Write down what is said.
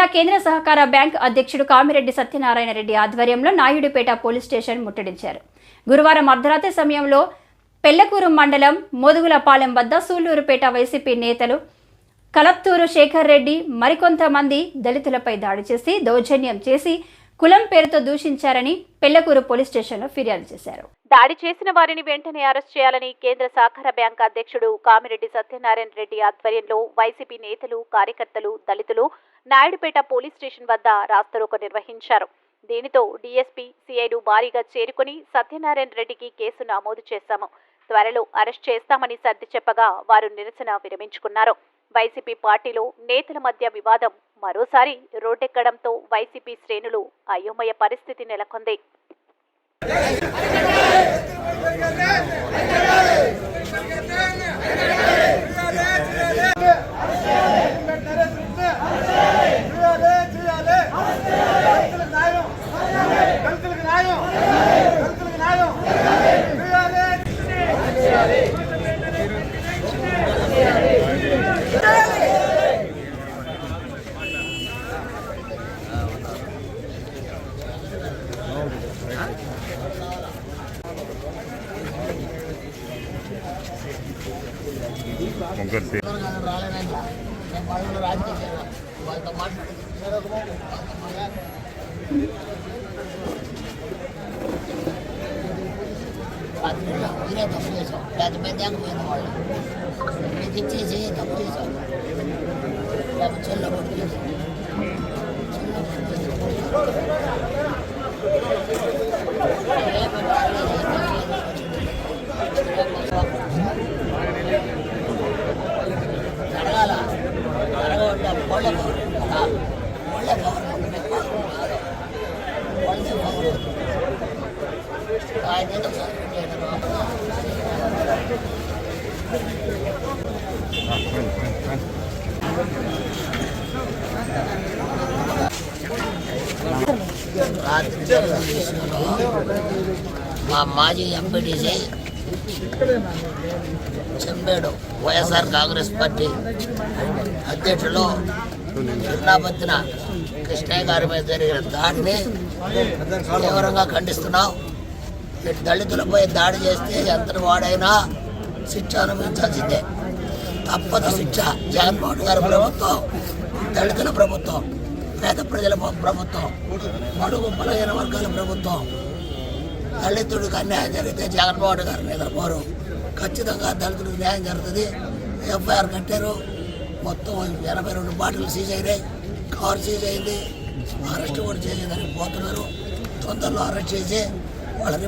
జిల్లా కేంద్ర సహకార బ్యాంక్ అధ్యక్షుడు కామిరెడ్డి సత్యనారాయణ రెడ్డి ఆధ్వర్యంలో నాయుడుపేట పోలీస్ స్టేషన్ ముట్టడించారు. గురువారం అర్ధరాత్రి సమయంలో పెళ్లకూరు మండలం మోదుగులపాలెం వద్ద సూళ్లూరుపేట వైసీపీ నేతలు కలత్తూరు శేఖర్ రెడ్డి మరికొంతమంది దళితులపై దాడి చేసి దౌర్జన్యం చేసి కులం పేరుతో దూషించారని పెళ్లకూరు పోలీస్ స్టేషన్లో ఫిర్యాదు చేశారు. దాడి చేసిన వారిని వెంటనే అరెస్ట్ చేయాలని కేంద్ర సహకార బ్యాంక్ అధ్యక్షుడు కామిరెడ్డి సత్యనారాయణ రెడ్డి ఆధ్వర్యంలో వైసీపీ నేతలు, కార్యకర్తలు, దళితులు నాయుడుపేట పోలీస్ స్టేషన్ వద్ద రాస్తారోకో నిర్వహించారు. దీనితో డీఎస్పీ, సిఐలు భారీగా చేరుకుని సత్యనారాయణ రెడ్డికి కేసు నమోదు చేశాము, త్వరలో అరెస్ట్ చేస్తామని సర్ది చెప్పగా వారు నిరసన విరమించుకున్నారు. వైసీపీ పార్టీలో నేతల మధ్య వివాదం మరోసారి రోడ్డెక్కడంతో వైసీపీ శ్రేణులు అయోమయ పరిస్థితి నెలకొంది. తప్పు చేసాం, పెద్ద పెద్ద పోయిన వాళ్ళు మీకు ఇచ్చేసి తప్పు చేసాం, చెల్ల పట్టు చేసాం. జరగాల జరగ ఒళ్ళ పవర్ ఆయన మా మాజీ ఎంపీటీసీ చెంబేడు వైఎస్ఆర్ కాంగ్రెస్ పార్టీ అధ్యక్షులు చిన్నాపత్తిన కృష్ణయ్య గారి మీద జరిగిన దాడిని తీవ్రంగా ఖండిస్తున్నాం. దళితులపై దాడి చేస్తే ఎంత వాడైనా శిక్ష అనుభవించాల్సిందే, తప్పదు శిక్ష. జగన్మోహన్ గారి ప్రభుత్వం దళితుల ప్రభుత్వం, పేద ప్రజల ప్రభుత్వం, బడుగు బలహీన వర్గాల ప్రభుత్వం. దళితుడికి అన్యాయం జరిగితే జగన్మోహన్ గారు నిద్రపోరు, ఖచ్చితంగా దళితుడికి న్యాయం జరుగుతుంది. ఎఫ్ఐఆర్ కట్టారు, మొత్తం 82 బాటిల్ సీజ్ అయినాయి, కారు సీజ్ అయింది, అరెస్ట్ కూడా చేసేదానికి పోతున్నారు. తొందరలో అరెస్ట్ చేసి వాళ్ళని